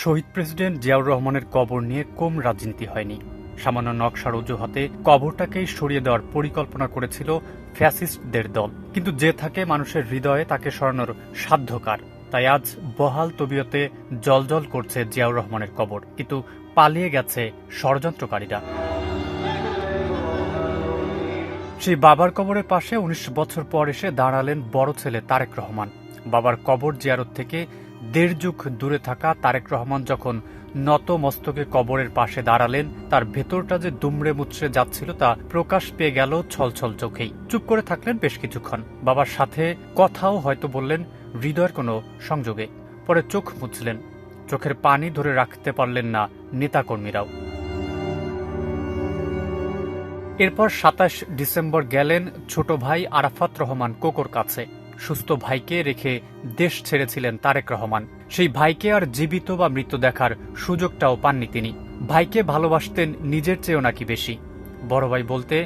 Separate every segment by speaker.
Speaker 1: শহীদ president Ziaur রহমানের কবর নিয়ে কম রাজনীতি হয়নি। সামান্য নকশার অজুহাতে কবরটাকেই সরিয়ে দেওয়ার পরিকল্পনা করেছিল ফ্যাসিস্টদের দল। কিন্তু যে থাকে মানুষের হৃদয়ে তাকে সরানোর সাধ্য কার? তাই আজ বহাল তবিয়তে জ্বলজ্বল করছে জিয়াউর রহমানের কবর, কিন্তু পালিয়ে গেছে ষড়যন্ত্রকারীরা। সেই বাবার কবরের পাশে ১৯ বছর পর এসে দাঁড়ালেন বড় ছেলে তারেক রহমান। বাবার কবর জিয়ারত থেকে ১.৫ যুগ দূরে থাকা তারেক রহমান যখন নত মস্তকে কবরের পাশে দাঁড়ালেন, তার ভেতরটা যে দুমড়ে মুচড়ে যাচ্ছিল তা প্রকাশ পেয়ে গেল ছলছল চোখেই। চুপ করে থাকলেন বেশ কিছুক্ষণ, বাবার সাথে কথাও হয়তো বললেন হৃদয়ের কোনো সংযোগে। পরে চোখ মুছলেন। চোখের পানি ধরে রাখতে পারলেন না নেতাকর্মীরাও। এরপর ২৭ ডিসেম্বর গেলেন ছোট ভাই আরাফাত রহমান কোকোর কাছে। সুস্থ ভাইকে রেখে দেশ ছেড়েছিলেন তারেক রহমান। সেই ভাইকে আর জীবিত বা মৃত দেখার সুযোগটাও পাননি তিনি। ভাইকে ভালোবাসতেন নিজের চেয়েও নাকি বেশি। বড় ভাই বলতে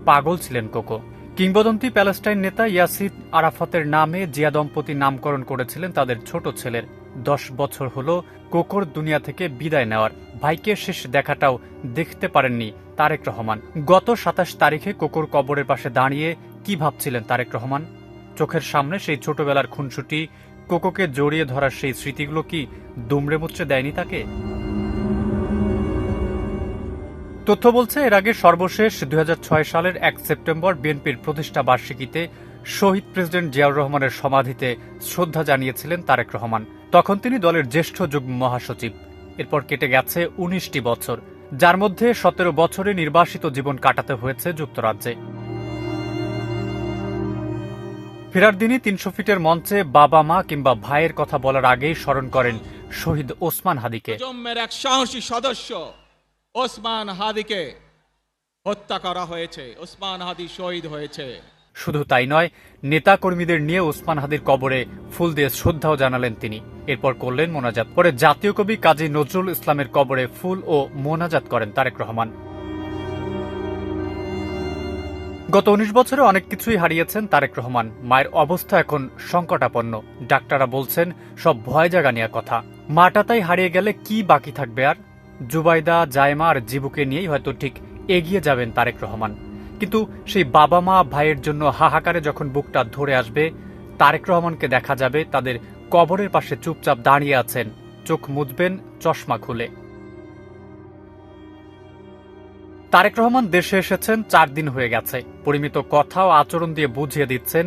Speaker 1: পাগল ছিলেন কোকো। কিংবদন্তি প্যালেস্টাইন নেতা ইয়াসির আরাফাতের নামে জিয়া দম্পতি নামকরণ করেছিলেন তাদের ছোট ছেলের। ১০ বছর হল কোকোর দুনিয়া থেকে বিদায় নেওয়ার। ভাইকে শেষ দেখাটাও দেখতে পারেননি তারেক রহমান। গত ২৭ তারিখে কোকোর কবরের পাশে দাঁড়িয়ে কি ভাবছিলেন তারেক রহমান? চোখের সামনে সেই ছোটবেলার খুনসুটি, কোকোকে জড়িয়ে ধরার সেই স্মৃতিগুলো কি দুমড়ে মুচড়ে দেয়নি তাকে? তথ্য বলছে এর আগে সর্বশেষ ২০০৬ সালের ১ সেপ্টেম্বর বিএনপির প্রতিষ্ঠা বার্ষিকীতে শহীদ প্রেসিডেন্ট জিয়াউর রহমানের সমাধিতে শ্রদ্ধা জানিয়েছিলেন তারেক রহমান। তখন তিনি দলের জ্যেষ্ঠ যুগ্ম মহাসচিব। এরপর কেটে গেছে ১৯টি বছর, যার মধ্যে ১৭ বছরে নির্বাসিত জীবন কাটাতে হয়েছে যুক্তরাজ্যে। ফেরার দিনই ৩০০ ফিটের মঞ্চে বাবা মা কিংবা ভাইয়ের কথা বলার আগেই স্মরণ করেন শহীদ ওসমান হাদিকে।
Speaker 2: এক সাহসী সদস্য ওসমান হাদিকে হত্যা করা হয়েছে, ওসমান হাদি শহীদ হয়েছে।
Speaker 1: শুধু তাই নয়, নেতা কর্মীদের নিয়ে ওসমান হাদির কবরে ফুল দিয়ে শ্রদ্ধাও জানালেন তিনি। এরপর করলেন মোনাজাত। পরে জাতীয় কবি কাজী নজরুল ইসলামের কবরে ফুল ও মোনাজাত করেন তারেক রহমান। গত ১৯ বছরে অনেক কিছুই হারিয়েছেন তারেক রহমান। মায়ের অবস্থা এখন সংকটাপন্ন। ডাক্তাররা বলছেন সব ভয় জাগানিয়া কথা। মাটা তাই হারিয়ে গেলে কি বাকি থাকবে আর? জুবাইদা, জায়মা আর জিবুকে নিয়েই হয়তো ঠিক এগিয়ে যাবেন তারেক রহমান। কিন্তু সেই বাবা মা ভাইয়ের জন্য হাহাকারে যখন বুকটা ধরে আসবে, তারেক রহমানকে দেখা যাবে তাদের কবরের পাশে চুপচাপ দাঁড়িয়ে আছেন, চোখ মুছবেন চশমা খুলে। তারেক রহমান দেশে এসেছেন ৪ দিন হয়ে গেছে। পরিমিত কথা ও আচরণ দিয়ে বুঝিয়ে দিচ্ছেন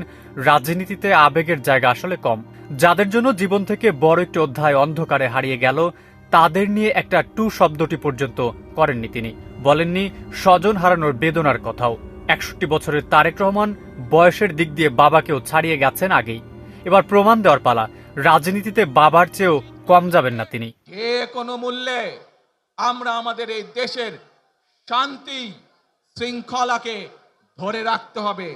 Speaker 1: রাজনীতিতে আবেগের জায়গা আসলে কম। যাদের জন্য জীবন থেকে বড় একটি অধ্যায় অন্ধকারে হারিয়ে গেল, তাদের নিয়ে একটা টু শব্দটি পর্যন্ত করেননি তিনি। বলেননি স্বজন হারানোর বেদনার কথাও। ৬১ বছরের তারেক রহমান বয়সের দিক দিয়ে বাবাকেও ছাড়িয়ে গেছেন আগেই। এবার প্রমাণ দেওয়ার পালা, রাজনীতিতে বাবার চেয়েও কম যাবেন না তিনি।
Speaker 2: যে কোনো মূল্যে আমরা আমাদের এই দেশের শান্তি শৃঙ্খলাকে ধরে রাখতে হবে।